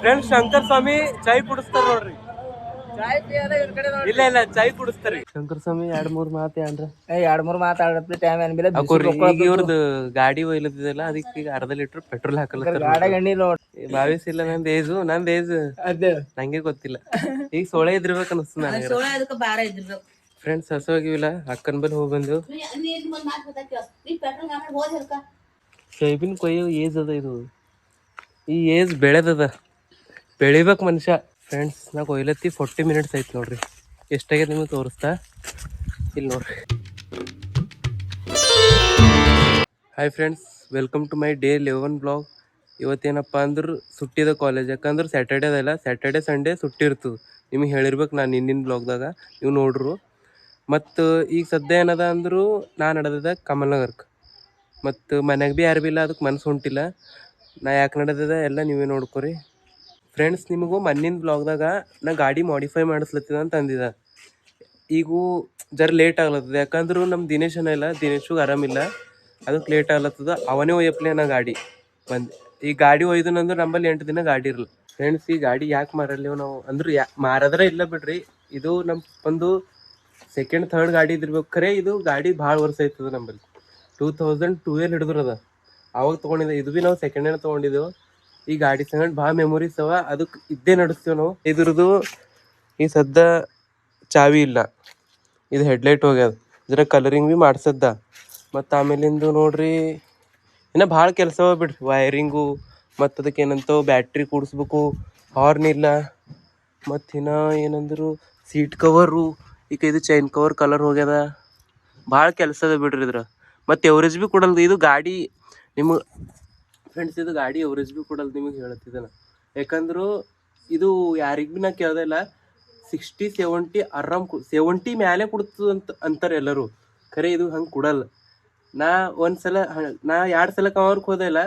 Friends Shankar ಸ್ವಾಮಿ ಚಾಯ್ ಕುಡಿಸ್ತಾರ ನೋಡ್ರಿ. ಇಲ್ಲ ಇಲ್ಲ ಚಾಯ್ ಕುಡಿಸ್ತಾರಿ ಶಂಕರ್ ಸ್ವಾಮಿ. 2-3 ಮಾತು ಏನ್ರ 2-3 ಮಾತಾಡಪ್ಲಿ ಟೈಮ್ ಏನ್ಬಿಲ್ಲ. ಈಗ ಇವ್ರದ್ದು ಗಾಡಿ ಒಯ್ಲತ್ತಿದಲ್ಲ, ಅದಕ್ಕೆ ಈಗ ಅರ್ಧ ಲೀಟರ್ ಪೆಟ್ರೋಲ್ ಹಾಕಲ್ಲ. ಗಾಡಿಯಾಗ ಎಣ್ಣೆ ಇಲ್ಲ ನೋಡಿ. ಭಾವಿಸಿಲ್ಲ ನಂದ್ ಏಜ್ ನಂಗೆ ಗೊತ್ತಿಲ್ಲ. ಈಗ 16 ಇದ್ದಿರ್ಬೇಕು ಅನಿಸ್ತು ನನಗೆ. ಫ್ರೆಂಡ್ಸ್ ಹಸುವಾಗಿಲ್ಲ, ಅಕ್ಕನ ಬಲ್ಲಿ ಹೋಗಿ ಬಂದು ಸೈಬಿನ್ ಕೊಯ್ಯೋ ಏಜ್ ಅದ. ಇದು ಈ ಏಜ್ ಬೆಳೆದದ, ಬೆಳಿಬೇಕು ಮನುಷ್ಯ. ಫ್ರೆಂಡ್ಸ್ ನಾ ಕೊಯ್ಲತ್ತಿ 40 ಮಿನಿಟ್ಸ್ ಆಯ್ತು ನೋಡ್ರಿ. ಎಷ್ಟಾಗ್ಯದ ನಿಮಗೆ ತೋರಿಸ್ತಾ ಇಲ್ಲಿ ನೋಡ್ರಿ. Hi friends, welcome to my day 11 blog. ಇವತ್ತೇನಪ್ಪ ಅಂದ್ರೆ ಸುಟ್ಟಿದ ಕಾಲೇಜ್, ಯಾಕಂದ್ರೆ ಸ್ಯಾಟರ್ಡೇ ಅದಲ್ಲ. ಸ್ಯಾಟರ್ಡೇ ಸಂಡೇ ಸುಟ್ಟಿ ಇರ್ತದೆ. ನಿಮಗೆ ಹೇಳಿರ್ಬೇಕು ನಾನು ಹಿಂದಿನ ಬ್ಲಾಗ್ದಾಗ, ನೀವು ನೋಡ್ರು. ಮತ್ತು ಈಗ ಸದ್ಯ ಏನದ ಅಂದರೂ ನಾನು ನಡೆದಿದ್ದ ಕಮಲ್ನಗರ್ಕ್ಕೆ. ಮತ್ತು ಮನೆಗೆ ಭೀ ಯಾರು ಭೀ ಇಲ್ಲ, ಅದಕ್ಕೆ ಮನಸ್ಸು ಹೊಂಟಿಲ್ಲ. ನಾ ಯಾಕೆ ನಡೆದಿದೆ ಎಲ್ಲ ನೀವೇ ನೋಡ್ಕೊರಿ. ಫ್ರೆಂಡ್ಸ್, ನಿಮಗೂ ಮಣ್ಣಿನ ಬ್ಲಾಗ್ದಾಗ ನಾ ಗಾಡಿ ಮಾಡಿಫೈ ಮಾಡಿಸ್ಲತ್ತಿದ ಅಂತ ಅಂದಿದ್ದ. ಈಗೂ ಜರ ಲೇಟ್ ಆಗ್ಲತ್ತದ, ಯಾಕಂದ್ರೆ ನಮ್ಮ ದಿನೇಶನ ಇಲ್ಲ, ದಿನೇಶಿಗೆ ಆರಾಮಿಲ್ಲ, ಅದಕ್ಕೆ ಲೇಟ್ ಆಗ್ಲತ್ತದ. ಅವನೇ ಒಯ್ಯಪ್ಲೆ ನಾ ಗಾಡಿ ಬಂದು. ಈ ಗಾಡಿ ಒಯ್ದನಂದ್ರೆ ನಮ್ಮಲ್ಲಿ 8 ದಿನ ಗಾಡಿ ಇರಲ್ಲ. ಫ್ರೆಂಡ್ಸ್, ಈ ಗಾಡಿ ಯಾಕೆ ಮಾರಲ್ಲೇವು ನಾವು ಅಂದ್ರೆ ಮಾರದ್ರೆ ಇಲ್ಲ ಬಿಡ್ರಿ. ಇದು ನಮ್ಮ ಒಂದು ಸೆಕೆಂಡ್ ಥರ್ಡ್ ಗಾಡಿ ಇದ್ದಿರ್ಬೇಕು. ಖರೆ ಇದು ಗಾಡಿ ಭಾಳ ವರ್ಷ ಆಯ್ತದ ನಮ್ಮಲ್ಲಿ. 2012 ಹಿಡಿದ್ರದ ಅವಾಗ ತೊಗೊಂಡಿದ್ದೆ. ಇದು ಭೀ ನಾವು ಸೆಕೆಂಡ್ ಹ್ಯಾಂಡ್ ತೊಗೊಂಡಿದ್ದೆವು. ಈ ಗಾಡಿ ಸಂಗಡ್ ಭಾಳ ಮೆಮೊರೀಸ್ ಅವ, ಅದಕ್ಕೆ ಇದ್ದೇ ನಡೆಸ್ತೇವೆ ನಾವು. ಇದ್ರದ್ದು ಈ ಸದ್ದ ಚಾವಿ ಇಲ್ಲ, ಇದು ಹೆಡ್ಲೈಟ್ ಹೋಗ್ಯದ, ಇದರ ಕಲರಿಂಗ್ ಭೀ ಮಾಡ್ಸದ್ದ. ಮತ್ತು ಆಮೇಲಿಂದು ನೋಡ್ರಿ ಇನ್ನು ಭಾಳ ಕೆಲಸ ಅವ ಬಿಡ್ರಿ. ವೈರಿಂಗು ಮತ್ತು ಅದಕ್ಕೆ ಏನಂತೋ ಬ್ಯಾಟ್ರಿ ಕೂಡಿಸ್ಬೇಕು, ಹಾರ್ನ್ ಇಲ್ಲ. ಮತ್ತು ಇನ್ನು ಏನಂದ್ರು ಸೀಟ್ ಕವರು, ಈಗ ಇದು ಚೈನ್ ಕವರ್ ಕಲರ್ ಹೋಗ್ಯದ. ಭಾಳ ಕೆಲಸ ಅದ ಬಿಡ್ರಿ ಇದ್ರ. ಮತ್ತು ಎವರೇಜ್ ಭೀ ಕೊಡಲ್ದು ಇದು ಗಾಡಿ ನಿಮಗೆ. ಫ್ರೆಂಡ್ಸ್, ಇದು ಗಾಡಿ ಎವರೇಜ್ ಭೀ ಕೊಡಲ್ದು ನಿಮಗೆ ಹೇಳ್ತಿದ್ದಾನೆ. ಯಾಕಂದ್ರೆ ಇದು ಯಾರಿಗೆ ಭೀ ನಾ ಕೇಳ್ದಿಲ್ಲ, 60-70 ಆರಾಮ್ 70 ಮ್ಯಾಲೆ ಕೊಡ್ತದೆ ಅಂತಾರೆ ಎಲ್ಲರೂ. ಖರೆ ಇದು ಹಂಗೆ ಕೊಡಲ್ಲ. ನಾ 2 ಸಲ ಕವರ್ಗೆ ಹೋದೆ ಇಲ್ಲ,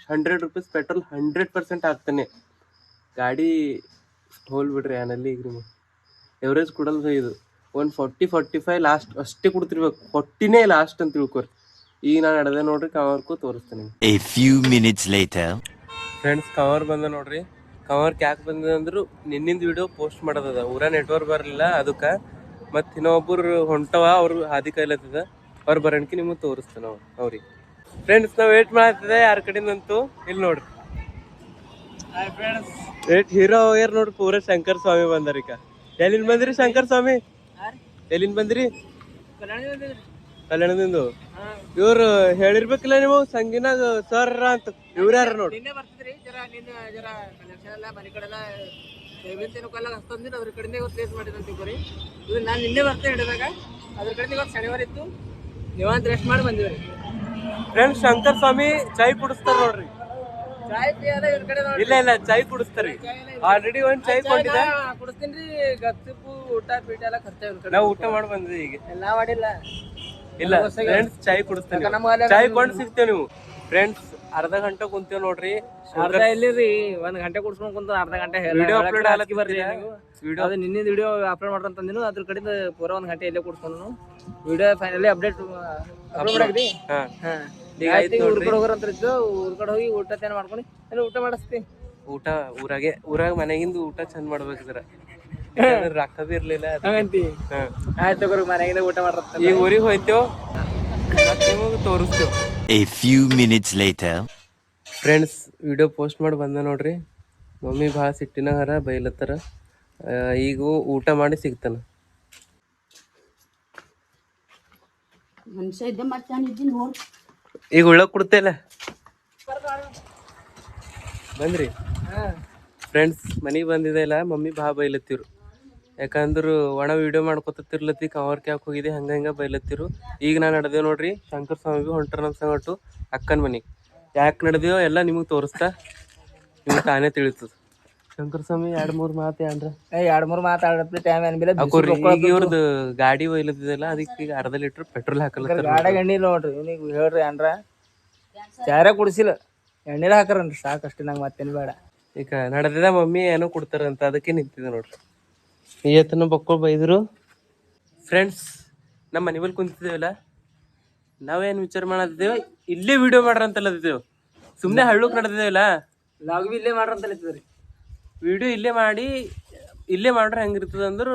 100 ರೂಪೀಸ್ ಪೆಟ್ರೋಲ್ 100% ಹಾಕ್ತಾನೆ. ಗಾಡಿ ಹೋಲ್ ಬಿಡ್ರಿ ಏನಲ್ಲಿ. ಈಗ ನಿಮಗೆ ಎವರೇಜ್ ಕೊಡಲ್ದು ಇದು. 40-45 ಲಾಸ್ಟ್ ಅಷ್ಟೇ ಕೊಡ್ತಿರ್ಬೇಕು. 40ನೇ ಲಾಸ್ಟ್ ಅಂತ ತಿಳ್ಕೊರಿ. ಈಗ ನಾನು ನಡೆದೆ ನೋಡ್ರಿ, ಕವರ್ಗೂ ತೋರಿಸ್ತೇನೆ. A few minutes later. Friends, cover ಬಂದ ನೋಡ್ರಿ. ಕವರ್ಗೆ ಯಾಕೆ ಬಂದ ಅಂದ್ರು ನಿನ್ನಿಂದ ವಿಡಿಯೋ ಪೋಸ್ಟ್ ಮಾಡೋದದ, ಊರ ನೆಟ್ವರ್ಕ್ ಬರಲಿಲ್ಲ ಅದಕ್ಕೆ. ಮತ್ತು ಇನ್ನೊಬ್ಬರು ಹೊಂಟವ, ಅವ್ರು ಹಾದಿ ಕೈಲತ್ತದ, ಅವ್ರು ಬರೋಣಕಿ ನಿಮಗೆ ತೋರಿಸ್ತೇನೆ ಅವ್ರಿಗೆ. ಫ್ರೆಂಡ್ಸ್, ನಾವು ವೇಟ್ ಮಾಡತ್ತಿದೆ ಯಾರ ಕಡೆಯಿಂದಂತೂ. ಇಲ್ಲಿ ನೋಡ್ರಿ ಫ್ರೆಂಡ್ಸ್, ಹೀರೋ ಹೋಗ್ಯಾರ ನೋಡ್ರಿ. ಪೂರ ಶಂಕರ್ ಸ್ವಾಮಿ ಬಂದಾರೀಗ. ಎಲ್ಲಿಂದ ಬಂದ್ರಿ ಶಂಕರ್ ಸ್ವಾಮಿ? ಎಲ್ಲಿಂದ ಬಂದ್ರಿ? ಕಲ್ಯಾಣದಿಂದ. ಇವ್ರು ಹೇಳಿರ್ಬೇಕಿಲ್ಲ ನೀವು ಸಂಗಿನಾಗ ಸರ್ ಅಂತ. ಇವ್ರ ಯಾರ ನೋಡಿ? ನಾನು ನಿನ್ನೆ ಬರ್ತೆ ಹಿಡಿದಾಗ ಅದ್ರ ಕಡೆ ಇವತ್ತು ಶನಿವಾರ ಇತ್ತು, ನೀವಂತ ರೆಸ್ಟ್ ಮಾಡಿ ಬಂದಿವ್ರಿ. ಫ್ರೆಂಡ್ಸ್, ಶಂಕರ್ ಸ್ವಾಮಿ ಚಾಯ್ ಕುಡಿಸ್ತಾರ ನೋಡ್ರಿ. ಇಲ್ಲ ಇಲ್ಲ ಚಾಯ್ ಕುಡಿಸ್ತಾರಿ. ಆಲ್ರೆಡಿ ಒಂದ್ ಚಾಯ್ ಕೊಟ್ಟಿದ್ದೆ, ಕುಡಿಸ್ತೀನಿ. ಗಪ್ಸಿಪ್ಪು ಊಟ ಪೀಟ ಎಲ್ಲ ಖರ್ಚು ನಾವು ಊಟ ಮಾಡಿ ಬಂದ್ವಿ. ಈಗ ಎಲ್ಲ ಮಾಡಿಲ್ಲ. ಇಲ್ಲ ಫ್ರೆಂಡ್ಸ್, ಚಾಯ್ ಕುಡಿಸ್ತೀನಿ. ಚಾಯ್ ಕೊಂಡು ಸಿಗ್ತೇವೆ ನೀವು. ಫ್ರೆಂಡ್ಸ್, ಅರ್ಧ ಗಂಟೆ ಕುಂತೇವ್ ನೋಡ್ರಿ. ಅರ್ಧ ಎಲ್ಲಿರಿ, 1 ಗಂಟೆ ಕುಡ್ಸ್ಕೊಂಡ್ ಕುಂತ ಅರ್ಧ ಗಂಟೆ ವಿಡಿಯೋ ಅಪ್ಲೋಡ್ ಆಗ್ಲತ್ತಿ ಬರ್ರಿ. ವಿಡಿಯೋ ಅದು ನಿನ್ನೆ ವಿಡಿಯೋ ಅಪ್ಲೋಡ್ ಮಾಡ್ರಂತಂದಿನು, ಅದ್ರ ಕಡೆಯಿಂದ ಪೂರ 1 ಗಂಟೆ ಇಲ್ಲೇ ಕುಡ್ಸ್ಕೊಂಡು ವಿಡಿಯೋ ಫೈನಲಿ ಅಪ್ಡೇಟ್ ಅಪ್ಲೋಡ್ ಮಾಡಾಕ್ರಿ. ಊರ್ ಕಡೆ ಹೋಗೋರಂತ ಇದ್ದು, ಊರ್ ಕಡೆ ಹೋಗಿ ಊಟ ತೇನ ಮಾಡ್ಕೊಂಡು ಅಲ್ಲಿ ಊಟ ಮಾಡಿಸ್ತಿ. ಊರಾಗ ಮನೆಗಿಂದ ಊಟ ಚಂದ ಮಾಡ್ಬೇಕಿದ್ರ, ರೊಕ್ಕ ಬಿ ಇರ್ಲಿಲ್ಲ. ಆಯ್ತು ಮನೆಗಿಂದ ಊಟ ಮಾಡ್ರತ್ತ. ಈಗ ಊರಿಗೆ ಹೋಯ್ತೇವ್, ತೋರಿಸ್ತೇವ್. A few minutes later. Friends, video post ಮಾಡಿ ಬಂದ ನೋಡ್ರಿ. ಮಮ್ಮಿ ಭಾಳ ಸಿಟ್ಟಿನಾಗಾರ, ಬೈಲತ್ತಾರ. ಈಗ ಊಟ ಮಾಡಿ ಸಿಗ್ತಾನ. ಈಗ ಉಳ್ಳಕ್ ಕೊಡ್ತೇಲ್ಲ ಬಂದ್ರಿ. ಫ್ರೆಂಡ್ಸ್, ಮನೆಗೆ ಬಂದಿದೆ ಇಲ್ಲ, ಮಮ್ಮಿ ಭಾಳ ಬೈಲತ್ತಿರು. ಯಾಕಂದ್ರೆ ಒಣ ವಿಡಿಯೋ ಮಾಡ್ಕೊತಿರ್ಲತ್ತಿ, ಕವರ್ಗೆ ಯಾಕೆ ಹೋಗಿದೆ ಹಂಗ ಬೈಲತ್ತಿರು. ಈಗ ನಾನು ನಡೆದೇವು ನೋಡ್ರಿ. ಶಂಕರ್ ಸ್ವಾಮಿ ಭೀ ಹೊಂಟ್ರ ನಮ್ಮ ಸಂಗಟ್ಟು ಅಕ್ಕನ ಮನೆಗೆ. ಯಾಕೆ ನಡೆದೇವೋ ಎಲ್ಲ ನಿಮಗೆ ತೋರಿಸ್ತಾ, ನಿಮ್ಗೆ ತಾನೇ ತಿಳಿತದ. ಶಂಕರ್ ಸ್ವಾಮಿ 2-3 ಮಾತು ಏನ್ರ 2-3 ಮಾತಾಡಪ್ಲಿ ಟೈಮ್ ಏನ್ಬಿಲ್ಲ. ಈಗ ಇವ್ರದ್ದು ಗಾಡಿ ಒಯ್ಲತ್ತಿದಲ್ಲ, ಅದಕ್ಕೆ ಈಗ ಅರ್ಧ ಲೀಟರ್ ಪೆಟ್ರೋಲ್ ಹಾಕಲ್ಲ. ಗಾಡಿಯಾಗ ಎಣ್ಣೆ ಇಲ್ಲ ನೋಡ್ರಿ. ನೀವು ಹೇಳ್ರಿ ಏನ್ರ ಚಾರ ಕುಡಿಸಿಲ್ಲ, ಎಣ್ಣೆಲ್ಲ ಹಾಕರನ್ರಿ ಸಾಕಷ್ಟು. ನಂಗೆ ಮತ್ತೇನು ಬೇಡ. ಈಗ ನಡೆದಿದ ಮಮ್ಮಿ ಏನೋ ಕೊಡ್ತಾರಂತ, ಅದಕ್ಕೆ ನಿಂತಿದೆ ನೋಡ್ರಿ. ಇವತ್ತನ ಬಕ್ಕೊಳ್ ಬೈದ್ರು. ಫ್ರೆಂಡ್ಸ್, ನಮ್ಮ ಮನೆ ಬಲ್ಲಿ ಕುಂತಿದ್ದೇವಲ್ಲ, ನಾವೇನು ವಿಚಾರ ಮಾಡತ್ತಿದ್ದೇವೆ, ಇಲ್ಲೇ ವಿಡಿಯೋ ಮಾಡ್ರ ಅಂತಲ್ಲದಿದ್ದೇವೆ. ಸುಮ್ಮನೆ ಹಳ್ಳಕ್ಕೆ ನಡೆದಿದ್ದೇವಲ್ಲ, ಲಾಗ್ ಬಿ ಇಲ್ಲೇ ಮಾಡ್ರ ಅಂತಲ್ಲಿದ್ದೀರಿ. ವಿಡಿಯೋ ಇಲ್ಲೇ ಮಾಡ್ರೆ ಹೆಂಗಿರ್ತದ ಅಂದ್ರೆ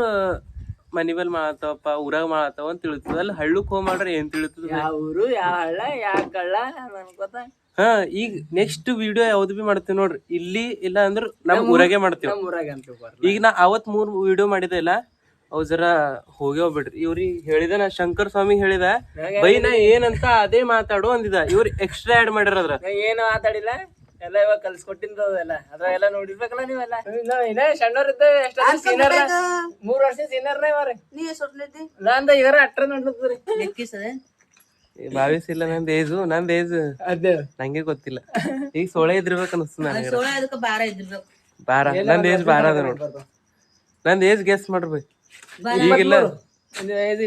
ಮನಿ ಬಲ್ ಮಾಡತ್ತವಪ್ಪ ಊರಾಗ ಮಾಡತ್ತವ ಅಂತ ತಿಳಿತದ. ಅಲ್ಲಿ ಹಳ್ಳಕ್ ಹೋಗಿ ಮಾಡ್ರೆ ಏನ್ ತಿಳಿತದ? ಯಾವ ಊರು ಯಾವ ಹಳ್ಳ ಯಾವ ಕಳ್ಳ ನನ್ಗೊತ್ತ. ಹಾ, ಈಗ ನೆಕ್ಸ್ಟ್ ವಿಡಿಯೋ ಯಾವ್ದು ಬಿ ಮಾಡ್ತೇವ್ ನೋಡ್ರಿ, ಇಲ್ಲಿ ಇಲ್ಲ ಅಂದ್ರ ನಮ್ ಊರಾಗೆ ಮಾಡ್ತೇವ್. ನಮ್ಮ ಊರಾಗ ಅಂತ ಈಗ ನಾ ಅವತ್ 3 ವಿಡಿಯೋ ಮಾಡಿದೆ ಇಲ್ಲ, ಅವ್ ಜರ ಹೋಗ್ಯಾವ್ ಬಿಡ್ರಿ. ಇವ್ರಿಗೆ ಹೇಳಿದ, ನಾ ಶಂಕರ್ ಸ್ವಾಮಿ ಹೇಳಿದ, ಬೈ ನಾ ಏನಂತ ಅದೇ ಮಾತಾಡು ಅಂದಿದ. ಇವ್ರು ಎಕ್ಸ್ಟ್ರಾ ಆಡ್ ಮಾಡ್ಯಾರ ಅದ್ರ. ಏನು ಮಾತಾಡಿಲ್ಲ, ಎಲ್ಲ ಇವಾಗ ಕಲ್ಸ್ಕೊಟ್ಟಿಂದ ಎಲ್ಲ ಅದ್ರಾಗೆಲ್ಲ ನೋಡಿರ್ಬೇಕಲ್ಲ ನೀವೆಲ್ಲ. ಇನ್ನ ಸಣ್ಣವ್ರ ಇದ್ದ ಎಷ್ಟ ಸೀನಿಯರ್, 3 ವರ್ಷ ಸೀನಿಯರ್ನೇ ಇವ್ರಿ. ನಂದ ಈಗ 18 ನೋಡ್ಲತ್ರಿ. ಭಾವಿಸಿಲ್ಲ ನಂದ್ ಏಜ್ ಅದೇ ನಂಗೆ ಗೊತ್ತಿಲ್ಲ. ಈಗ 16 ಇದ್ದಿರ್ಬೇಕು ಅನಿಸ್ತು ನನಗೆ. ಬಾರ ನಂದ್ ಏಜ್ ಬಾರ ಅದ ನೋಡ್ರಿ. ನಂದ್ ಏಜ್ ಗೆಸ್ ಮಾಡ್ರಿ ಬೈ. ಈಗಿಲ್ಲ 23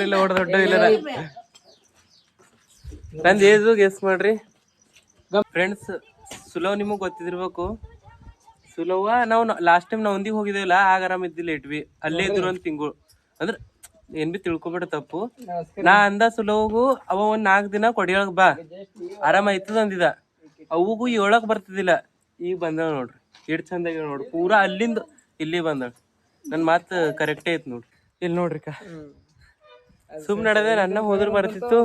ಇಲ್ಲ, ಹೊಡೆದ ದೊಡ್ಡ ಇಲ್ಲ. ನಂದ್ ಏಜು ಗೆಸ್ ಮಾಡ್ರಿ ಫ್ರೆಂಡ್ಸ್. ಸುಲವ್ ನಿಮಗ್ ಗೊತ್ತಿದಿರ್ಬೇಕು. ಸುಲವ ನಾವು ಲಾಸ್ಟ್ ಟೈಮ್ ನವಂದಿಗೆ ಹೋಗಿದ್ದೇವಲ್ಲ, ಆಗ ಆರಾಮ್ ಇದ್ದಿಲ್ಲ. ಇಟ್ವಿ ಅಲ್ಲೇ ಇದ್ರು 1 ತಿಂಗಳು. ಅಂದ್ರ ಏನ್ ಬಿ ತಿಳ್ಕೊಬೇಡ ತಪ್ಪು. ನಾ ಅಂದ ಸುಲವ್ಗೂ ಅವ 4 ದಿನ ಕೊಡಿಯೊಳಗ್ ಬಾ ಆರಾಮ ಆಯ್ತದ ಅಂದಿದ. ಅವಗೂ 7 ಬರ್ತಿದ್ದಿಲ್ಲ. ಈಗ ಬಂದಳ ನೋಡ್ರಿ, ಎಷ್ಟ್ ಚಂದಾಗಿ ನೋಡ್ರಿ. ಪೂರಾ ಅಲ್ಲಿಂದ ಇಲ್ಲಿ ಬಂದಳ. ನನ್ ಮಾತ್ ಕರೆಕ್ಟೇ ಐತ್ ನೋಡ್ರಿ. ಇಲ್ಲಿ ನೋಡ್ರಿ ಸುಮ್ ನಡದೆ, ನನ್ನ ಹೋದ್ರ ಬರ್ತಿತ್ತು.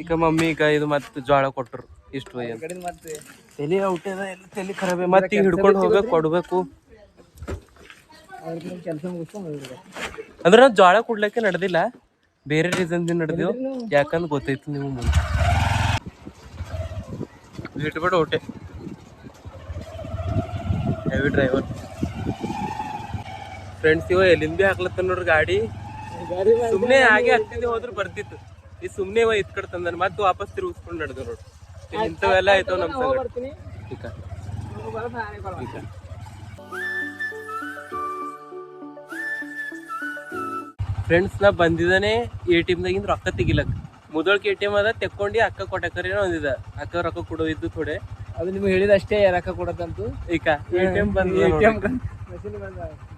ಈಗ ಮಮ್ಮಿ ಈಗ ಇದು ಮತ್ ಜ್ವಾಳ ಕೊಟ್ರು ಇಷ್ಟು ತಲಿ ಔಟದ, ಎಲ್ಲ ತಲಿ ಖರಾಬ್. ಮತ್ ಈಗ ಹಿಡ್ಕೊಂಡ್ ಹೋಗ್ಬೇಕು, ಕೊಡ್ಬೇಕು. ಕೆಲಸ ಮುಗಿಸ್ಕೊಂಡು ಅಂದ್ರ ನಾವ್ ಜ್ವಾಳ ಕೊಡ್ಲಿಕ್ಕೆ ನಡೆದಿಲ್ಲ, ಬೇರೆ ರೀಸನ್ ನಡೆದೇವು. ಯಾಕಂದ್ ಗೊತ್ತೈತಿ ನೀವು ಮುಂದೆ ಇಟ್ಬಿಟ್ಟು ಔಟೆ. Heavy driver friends. ಇವ ಎಲ್ಲಿಂದ ಬಿ ಹಾಕ್ಲತ್ತ ನೋಡ್ರಿ ಗಾಡಿ. ಸುಮ್ನೆ ಹಾಗೆ ಹತ್ತಿಂದ ಹೋದ್ರು ಬರ್ತಿತ್ತು. ಈ ಸುಮ್ನೆ ಇವ ಇತ್ ಕಡೆ ತಂದ ಮತ್ತೆ ವಾಪಸ್ ತಿರುಗಿಸ್ಕೊಂಡು ನಡೆದ ನೋಡ್ರಿ. ಇಂಥವೆಲ್ಲ ಆಯ್ತಾವ ನಮ್ ಸಂಗಡ. ಫ್ರೆಂಡ್ಸ್, ನಾ ಬಂದಿದ್ದಾನೆ ATM ದಾಗಿಂದ ರೊಕ್ಕ ತೆಗಿಲಕ್. ಮುದೋಳ್ಕ ATM ಅದ, ತೆಕ್ಕೊಂಡಿ ಅಕ್ಕ ಕೊಟ್ಟಕರೇನೋ ಅಂದಿದ. ಅಕ್ಕ ರೊಕ್ಕ ಕೊಡೋ ಇದ್ದು ಥೋಡೆ. ಅದು ನಿಮ್ಗೆ ಹೇಳಿದ ಅಷ್ಟೇ ರೊಕ್ಕ ಕೊಡತ್ತಂತು. ಈಗ ATM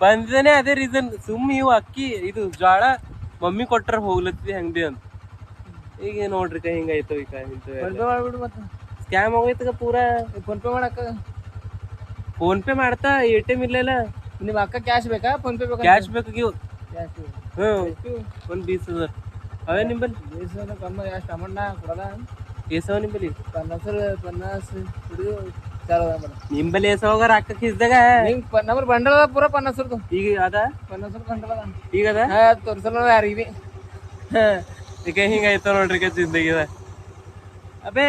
ಬಂದಿದ್ದಾನೆ, ಅದೇ ರೀಸನ್. ಸುಮ್ ಇವು ಅಕ್ಕಿ ಇದು ಜ್ವಾಳ ಮಮ್ಮಿ ಕೊಟ್ರ ಹೋಗ್ಲತ್ತಿ ಹಂಗ್ದಿ ಅಂತ. ಈಗ ನೋಡ್ರಿ ಹಿಂಗಾಯ್ತು. ಈಗ ಮಾಡ್ಬಿಡು, ಮತ್ತೆ ಸ್ಕ್ಯಾಮ್ ಆಗೋಯ್ತಗ ಪೂರಾ. ಫೋನ್ ಪೇ ಮಾಡಕ್ಕ, ಫೋನ್ ಪೇ ಮಾಡ್ತಾ ATM ಇರ್ಲಿಲ್ಲ. ನಿಮ್ ಅಕ್ಕ ಕ್ಯಾಶ್ ಬೇಕಾ ಫೋನ್ ಪೇ ಬೇಕಾ? ಕ್ಯಾಶ್ ಬೇಕಾಗಿವು. ಹ್ಮ್, 20,000 ಅವೇ ನಿಂಬಲ್ಲಿ. ಕಮ್ಮ ಎಷ್ಟು ಅಮೌಂಟ್ ನಾ ಕೊಡಲ್ಲ. ಏಸವ ನಿಂಬಲ್ಲಿ? 50 ಹಿಡಿದು ಚಾಲು ನಿಂಬಲ್ಲಿ ಏಸವಾಗ ರೊಕ್ಕ ಕಿಸ್ದಾಗ ನಮ್ರ ಬಂಡಲ ಪೂರ 50 ಈಗ ಅದ 50 ಬಂಡಲ ಈಗ ಅದ ತೋರ್ಸಲ್ಲ ಯಾರಿಗೆ. ಈಗ ಹಿಂಗಾಯ್ತ ನೋಡ್ರಿ ಜಿಂದಗಿದ. ಅಬೇ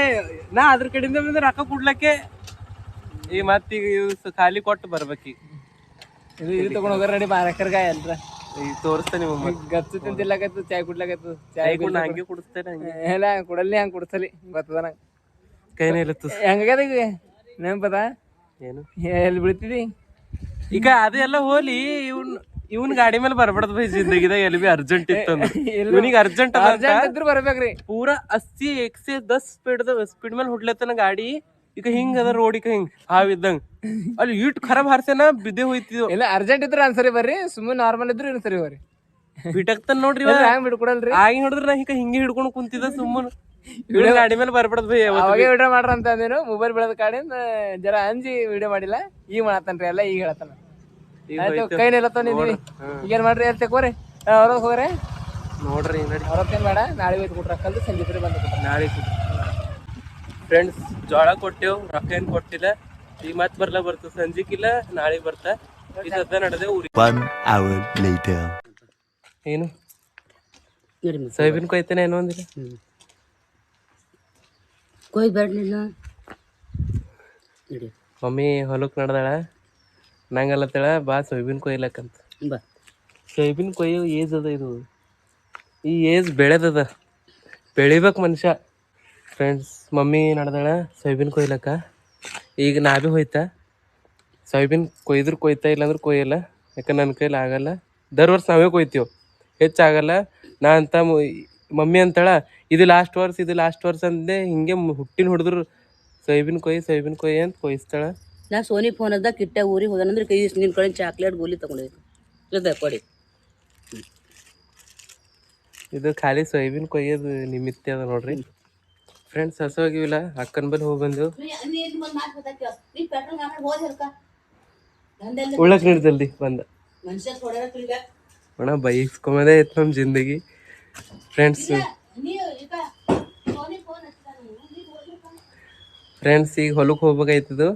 ನಾ ಅದ್ರ ಕಡೆಯಿಂದ ಬಂದ್ರೆ ರೊಕ್ಕ ಕೊಡ್ಲಕ್ಕೆ ಈಗ ಮತ್ತೀಗ ಖಾಲಿ ಕೊಟ್ಟು ಬರ್ಬೇಕೀಗ. ಇದು ತಗೊಂಡ್ ಹೋಗ್ರ ನಡಿ ಮಾರಕರ್ಗಾಯ ಅಲ್ರ. ಈಗ ತೋರಿಸ್ತೆ ನಿಮ್ಮ ಗಚ್ಚು ತಿಂತಿಲ್ಲಕತ್ತು, ಚಾಯ್ ಕುಡ್ಲಕತ್ತು. ಚಾಯ್ ಕುಡ್ ಹಂಗೆ ಕುಡಿಸ್ತೇನೆ. ಎಲ್ಲ ಕೊಡಲ್ಲಿ ಹಂಗೆ ಕುಡಿಸಲಿ ಗೊತ್ತದ ನಂಗೆ. ಕೈನೇ ಇಲ್ಲತ್ತು ಹೆಂಗಾಗ್ಯದ ಈಗ ನೆನಪದ? ಏನು ಎಲ್ಲಿ ಬೀಳ್ತಿದಿ ಈಗ? ಅದೆಲ್ಲ ಹೋಲಿ, ಇವನ್ ಗಾಡಿ ಮೇಲೆ ಬರ್ಬಾರ್ದು ಬೈ ಜಿಂದಗಿದಾಗ. ಎಲ್ಲಿ ಬಿ ಅರ್ಜೆಂಟ್ ಇತ್ತು ಇವನಿಗೆ ಅರ್ಜೆಂಟ್ ಇದ್ರು ಬರ್ಬೇಕ್ರಿ. ಪೂರಾ 80 110 ಸ್ಪೀಡ್ ಮೇಲೆ ಹುಡ್ಲತ್ತನ ಗಾಡಿ. ಈಗ ಹಿಂಗ ಅದ ರೋಡ್, ಈಗ ಹಿಂಗ್ ಹಾವಿದ್ದಂಗ ಅಲ್ಲಿ ಇಟ್ ಖರಾಬ್ ಹಾರ್ಸೇನ ಬಿದ್ದೆ ಹೋಯ್ತಿದ್ವು. ಇಲ್ಲ ಅರ್ಜೆಂಟ್ ಇದ್ರು ಅನ್ಸರಿ ಬರ್ರಿ, ಸುಮ್ಮನೆ ನಾರ್ಮಲ್ ಇದ್ರು ಇನ್ಸರಿ ಬರ್ರಿ. ಬಿಟ್ಟಕ್ತಾನ ನೋಡ್ರಿ. ಹ್ಯಾಂಗ್ ಬಿಡ್ಕೊಡಲ್ರಿ? ಆಗಿ ನೋಡಿದ್ರ ನಾ ಈಗ ಹಿಂಗೆ ಹಿಡ್ಕೊಂಡು ಕುಂತಿದ್ದ ಸುಮ್ಮನೆ. ಗಾಡಿ ಮೇಲೆ ಬರ್ಬಾರ್ದು ಬೈ. ಅವಾಗೆ ವಿಡಿಯೋ ಮಾಡ್ರ ಅಂತ ಅಂದೇನು. ಮೊಬೈಲ್ ಬೆಳೆದ ಕಾಡಿಂದ ಜರ ಅಂಜಿ ವಿಡಿಯೋ ಮಾಡಿಲ್ಲ. ಈಗ ಮಾಡತ್ತನ್ರಿ ಎಲ್ಲ, ಈಗ ಹೇಳತ್ತಾನ. ಆಯ್ತು, ಕೈ ನಿಲ್ಲತ್ತ ನಿಂದಿವಿ. ಈಗೇನ್ ಮಾಡ್ರಿ? ಎಲ್ಲಿ ತೆಕೋರಿ ಅವ್ರ ಹೋಗ್ರೆ ನೋಡ್ರಿ. ಅವ್ರತ್ತೇನ್ ಬೇಡ, ನಾಳೆ ಹೋಯ್ತು ಕೊಟ್ರ ಕಲ್ದು ಸಂಜೆ ಬಂದ ನಾಳೆ. ಫ್ರೆಂಡ್ಸ್, ಜೋಳ ಕೊಟ್ಟೆವು, ರೊಕ್ಕ ಏನ್ ಕೊಟ್ಟಿಲ್ಲ. ಈಗ ಮತ್ ಬರ್ತದ ಸಂಜಿಕಿಲ್ಲ, ನಾಳೆ ಬರ್ತಾ. ಈ ಸದ್ದ ನಡೆದೆ ಊರಿಗೆ. 1 hour later. ಏನು ಸೋಯಾಬೀನ್ ಕೊಯ್ತೇನೆ ಏನೋ ಅಂದಿಲ್ಲ. ಮಮ್ಮಿ ಹೊಲಕ್ ನಡ್ದಾಳ, ನಂಗಲ್ಲತ್ತೇಳ ಬಾ ಸೋಯಾಬೀನ್ ಕೊಯ್ಲಕ್ಕಂತ. ಸೋಯಾಬೀನ್ ಕೊಯ್ಯೋ ಏಜ್ ಅದ ಇದು. ಈ ಏಜ್ ಬೆಳೆದದ, ಬೆಳಿಬೇಕು ಮನುಷ್ಯ. ಫ್ರೆಂಡ್ಸ್, ಮಮ್ಮಿ ನಡ್ದಾಳ ಸೋಯಾಬೀನ್ ಕೊಯ್ಲಕ್ಕ. ಈಗ ನಾ ಭೀ ಹೋಯ್ತಾ ಸೋಯಾಬೀನ್ ಕೊಯ್ದ್ರು ಕೊಯ್ತಾ, ಇಲ್ಲಾಂದ್ರೆ ಕೊಯ್ಯಲ್ಲ. ಯಾಕಂದ್ರೆ ನನ್ನ ಕೈಲಿ ಆಗಲ್ಲ. ವರ್ಷ ನಾವೇ ಕೊಯ್ತೀವಿ, ಹೆಚ್ಚಾಗಲ್ಲ. ನಾ ಅಂತ ಮಮ್ಮಿ ಅಂತಾಳ ಇದು ಲಾಸ್ಟ್ ವರ್ಷ ಅಂದೆ. ಹಿಂಗೆ ಹುಟ್ಟಿನ ಹೊಡೆದ್ರು ಸೋಯಾಬೀನ್ ಕೊಯ್ಯಿ ಅಂತ ಕೊಯ್ಸ್ತಾಳ. ನಾ ಸೋನಿ ಫೋನ್ ಅದ ಕಿಟ್ಟ ಊರಿಗೆ ಹೋದನಂದ್ರೆ ಕೈ ನಿನ್ ಕಡೆ ಚಾಕ್ಲೇಟ್ ಗೋಲಿ ತಗೊಂಡಿದ್ದು ಕೊಡಿ. ಇದು ಖಾಲಿ ಸೋಯಾಬೀನ್ ಕೊಯ್ಯೋದು ನಿಮಿತ್ತ ಅದ ನೋಡ್ರಿ. ಫ್ರೆಂಡ್ಸ್ ಹಸುವಾಗಿವಿಲ್ಲ ಅಕ್ಕನ ಬಲ್ಲಿ ಹೋಗಿ ಬಂದು ಉಳ್ಳಕ್ ನೀರು ಜಲ್ದಿ ಬಂದ ಅಣ್ಣ ಬೈಸ್ಕೊಂಬದೇ ಇತ್ತು ನಮ್ಮ ಜಿಂದಗಿ. ಫ್ರೆಂಡ್ಸ್ ಈಗ ಹೊಲಕ್ಕೆ ಹೋಗ್ಬೇಕಾಯ್ತದು.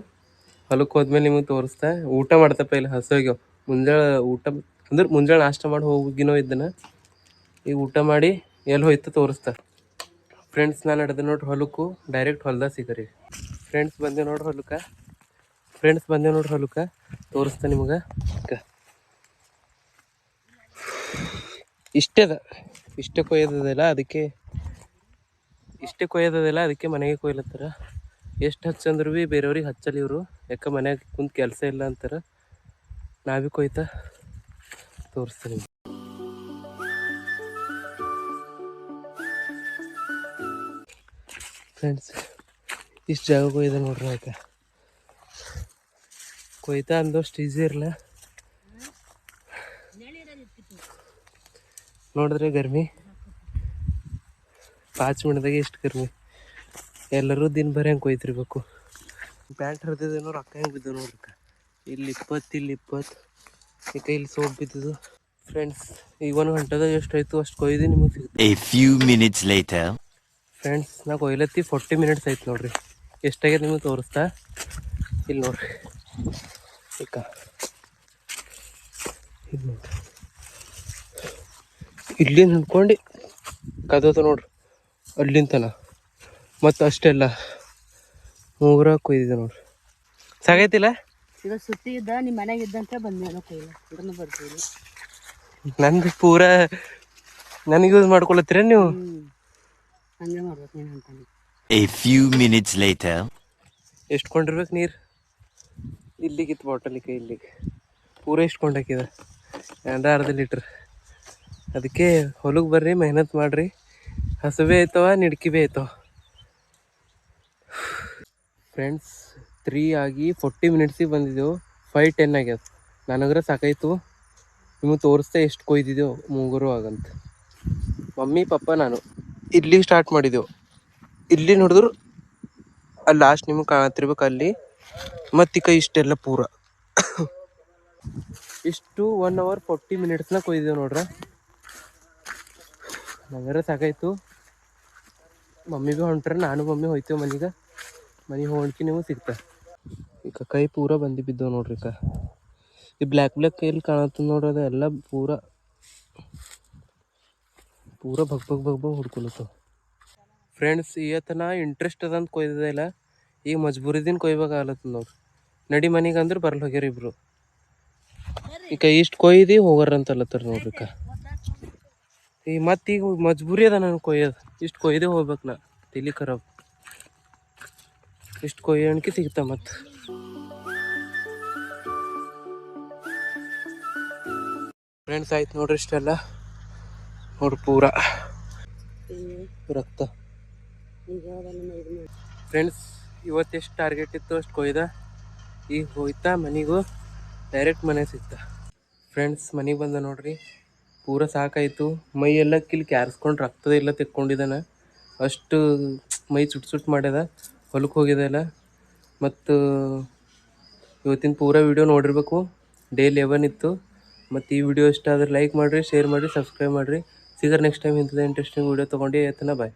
ಹೊಲಕ್ಕೆ ಹೋದ್ಮೇಲೆ ನಿಮಗೆ ತೋರಿಸ್ತಾ. ಊಟ ಮಾಡ್ತಪ್ಪ ಇಲ್ಲಿ ಹಸುವಾಗ್ಯಾವ. ಮುಂಜಾನೆ ಊಟ ಅಂದ್ರೆ ಮುಂಜಾನೆ ನಾಷ್ಟ ಮಾಡಿ ಹೋಗಿನೋ ಇದ್ದನ. ಈಗ ಊಟ ಮಾಡಿ ಎಲ್ಲಿ ಹೋಯ್ತು ತೋರಿಸ್ತಾ. ಫ್ರೆಂಡ್ಸ್ ನಾನು ನಡೆದ ನೋಡ್ರಿ ಹೊಲಕ್ಕೂ ಡೈರೆಕ್ಟ್ ಹೊಲ್ದಾಗ ಸಿಗರಿ. ಫ್ರೆಂಡ್ಸ್ ಬಂದೆ ನೋಡ್ರಿ ಹೊಲಕ್ಕೆ ತೋರಿಸ್ತಾ ನಿಮಗೆ. ಇಷ್ಟೇ ಕೊಯ್ಯದಲ್ಲ ಅದಕ್ಕೆ ಮನೆಗೆ ಕೊಯ್ಲತ್ತಾರ. ಎಷ್ಟು ಹಚ್ಚಂದ್ರು ಭೀ ಬೇರೆಯವ್ರಿಗೆ ಹಚ್ಚಲ್ಲ ಇವರು. ಯಾಕೆ ಮನ್ಯಾಗ ಕುಂತ ಕೆಲಸ ಇಲ್ಲ ಅಂತಾರೆ. ನಾವೇ ಕೊಯ್ತಾ ತೋರಿಸ್ತೀನಿ. ಫ್ರೆಂಡ್ಸ್ ಇಷ್ಟು ಜಾಗ ಕೊಯ್ದ ನೋಡ್ರಿ. ಆಯ್ತಾ ಕೊಯ್ತಾ ಅಂದಷ್ಟು ಈಸಿ ಇರಲ್ಲ ನೋಡಿದ್ರೆ ಗರ್ಮಿ 5 ಮಿನಿಟ್ದಾಗೆ ಎಷ್ಟು ಗರ್ಮಿ. ಎಲ್ಲರೂ ದಿನ ಬರೀ ಹಂಗೆ ಕೊಯ್ತಿರ್ಬೇಕು. ಪ್ಯಾಂಟ್ ಹರಿದಿದ್ದೇನೋ ರೊಕ್ಕ ಹೆಂಗೆ ಬಿದ್ದು ನೋಡ್ರಿ. ಇಲ್ಲಿ 20 ಈ ಕೈಲಿ ಸೋಪ್ ಬಿದ್ದಿದ್ದು. ಫ್ರೆಂಡ್ಸ್ ಈಗ 1 ಗಂಟೆದಾಗ ಎಷ್ಟಾಯ್ತು ಅಷ್ಟು ಕೊಯ್ದು ನಿಮಗೆ ಸಿಗುತ್ತೆ. A few minutes later. Friends ನಾ ಕೊಯ್ಲತ್ತಿ 40 ಮಿನಿಟ್ಸ್ ಆಯ್ತು ನೋಡ್ರಿ. ಎಷ್ಟಾಗ್ಯದ ನಿಮಗೆ ತೋರಿಸ್ತಾ. ಇಲ್ಲಿ ನೋಡ್ರಿ ಇಲ್ಲಿ ನೋಡ್ರಿ, ಇಲ್ಲಿ ನಿಂತ್ಕೊಂಡು ಕದೋತ ನೋಡ್ರಿ ಅಲ್ಲಿಂತನ. ಮತ್ತು ಅಷ್ಟೆಲ್ಲ 3 ಕೊಯ್ದಿದೆ ನೋಡ್ರಿ. ಸಾಗೈತಿಲ್ಲ. ಈಗ ಸುತ್ತಿ ಇದ್ದ ನಿಮ್ಮ ಮನೆಗೆ ಇದ್ದಂತ ಬಂದೇನೋ ಕೊಯ್ಲ ಇದನ್ನು ಬರ್ತೀವಿ. ನಂದು ಪೂರ ನನಗೆ ಯೂಸ್ ಮಾಡ್ಕೊಳತ್ತೀರ ನೀವು. ಹಂಗೆ ಮಾಡ್ಬೇಕು ನೀನು ಅಂತಾನೆ. A few minutes later. ಎಷ್ಟು ಕೊಂಡಿರ್ಬೇಕು ನೀರು. ಇಲ್ಲಿಗಿತ್ತು ಬಾಟಲಿಗೆ ಇಲ್ಲಿಗೆ ಪೂರ ಎಷ್ಟು ಕೊಂಡಾಕಿದ ಅರ್ಧ ಲೀಟ್ರ್. ಅದಕ್ಕೆ ಹೊಲಕ್ಕೆ ಬರ್ರಿ, ಮೆಹನತ್ ಮಾಡಿರಿ. ಹಸುವೆ ಆಯ್ತವ, ನಿಡ್ಕಿ ಭೀ ಆಯ್ತವ. ಫ್ರೆಂಡ್ಸ್ 3 ಆಗಿ 40 ಮಿನಿಟ್ಸಿಗೆ ಬಂದಿದ್ದೆವು. 5:10 ಆಗ್ಯದ. ನನಗ್ರೆ ಸಾಕಾಯ್ತು. ನಿಮಗೆ ತೋರಿಸ್ತಾ ಎಷ್ಟು ಕೊಯ್ದಿದ್ದೆವು 3 ಆಗಂತ. ಮಮ್ಮಿ ಪಪ್ಪ ನಾನು ಇಲ್ಲಿಗೆ ಸ್ಟಾರ್ಟ್ ಮಾಡಿದೆವು. ಇಲ್ಲಿ ನೋಡಿದ್ರು ಅಲ್ಲಿ ಲಾಸ್ಟ್ ನಿಮಗೆ ಕಾಣತ್ತಿರ್ಬೇಕು ಅಲ್ಲಿ. ಮತ್ತು ಕೈ ಇಷ್ಟೆಲ್ಲ ಪೂರ ಇಷ್ಟು 1 hour 40 ಮಿನಿಟ್ಸ್ನ ಕೊಯ್ದಿದ್ದೇವೆ ನೋಡ್ರ. ನಂಗಾರ ಸಾಕಾಯ್ತು. ಮಮ್ಮಿ ಭೀ ಹೊಂಟ್ರೆ ನಾನು ಮಮ್ಮಿ ಹೋಯ್ತೇವೆ ಮನೆಗೆ ಹೋಗಿ ನೀವು ಸಿಗ್ತಾ. ಈಗ ಕೈ ಪೂರ ಬಂದು ಬಿದ್ದವು ನೋಡ್ರಿ. ಈ ಬ್ಲ್ಯಾಕ್ ಕೈಯಲ್ಲಿ ಕಾಣತ್ತ ನೋಡ್ರಿ. ಅದು ಎಲ್ಲ ಪೂರ ಭಗ್ ಹುಡ್ಕೊಳತ್ತವ. ಫ್ರೆಂಡ್ಸ್ ಇವತ್ತನ ಇಂಟ್ರೆಸ್ಟ್ ಅದಂತ ಕೊಯ್ದಿದೆ ಇಲ್ಲ. ಈಗ ಮಜ್ಬೂರಿದಿನ ಕೊಯ್ಬೇಕಾಗಲತ್ತ ನೋಡ್ರಿ. ನಡಿ ಮನೆಗೆ ಅಂದ್ರೆ ಬರ್ಲಿ ಹೋಗ್ಯಾರ ಇಬ್ರು. ಈಗ ಇಷ್ಟು ಕೊಯ್ದು ಹೋಗಾರಂತಲ್ಲತ್ತಾರ ನೋಡ್ರಿ. ಈಗ ಮತ್ತೀಗ ಮಜ್ಬೂರಿ ಅದ ನನಗೆ ಕೊಯ್ಯೋದು. ಇಷ್ಟು ಕೊಯ್ದೇ ಹೋಗ್ಬೇಕು. ನಾ ತಲೆ ಖರಾಬ್. ಇಷ್ಟು ಕೊಯ್ಯೋಣಕ್ಕೆ ಸಿಗ್ತಾ. ಮತ್ತು ಫ್ರೆಂಡ್ಸ್ ಆಯ್ತು ನೋಡ್ರಿ. ಇಷ್ಟೆಲ್ಲ ನೋಡ್ರಿ ಪೂರ ರಕ್ತ. ಫ್ರೆಂಡ್ಸ್ ಇವತ್ತೆಷ್ಟು ಟಾರ್ಗೆಟ್ ಇತ್ತು ಅಷ್ಟು ಕೊಯ್ದ. ಈಗ ಹೋಯ್ತಾ ಮನೆಗೂ ಡೈರೆಕ್ಟ್ ಮನೆ ಸಿಗ್ತಾ. ಫ್ರೆಂಡ್ಸ್ ಮನೆಗೆ ಬಂದ ನೋಡ್ರಿ. ಪೂರ ಸಾಕಾಯಿತು. ಮೈ ಎಲ್ಲ ಕಿಲ್ಲಿ ಕ್ಯಾರಿಸ್ಕೊಂಡು ರಕ್ತದ ಎಲ್ಲ ತೆಕ್ಕೊಂಡಿದ್ದಾನೆ. ಅಷ್ಟು ಮೈ ಸುಟ್ಟು ಮಾಡ್ಯದ. ಹೊಲಕ್ಕೆ ಹೋಗಿದೆಲ್ಲ. ಮತ್ತು ಇವತ್ತಿನ ಪೂರ ವೀಡಿಯೋ ನೋಡಿರ್ಬೇಕು. ಡೇ 11 ಇತ್ತು. ಮತ್ತು ಈ ವಿಡಿಯೋ ಇಷ್ಟ ಆದರೆ ಲೈಕ್ ಮಾಡಿರಿ, ಶೇರ್ ಮಾಡಿರಿ, ಸಬ್ಸ್ಕ್ರೈಬ್ ಮಾಡಿರಿ. ಸಿಗರ್ ನೆಕ್ಸ್ಟ್ ಟೈಮ್ ಇಂಥದ್ದು ಇಂಟ್ರೆಸ್ಟಿಂಗ್ ವೀಡಿಯೋ ತೊಗೊಂಡು ಬಾಯ್.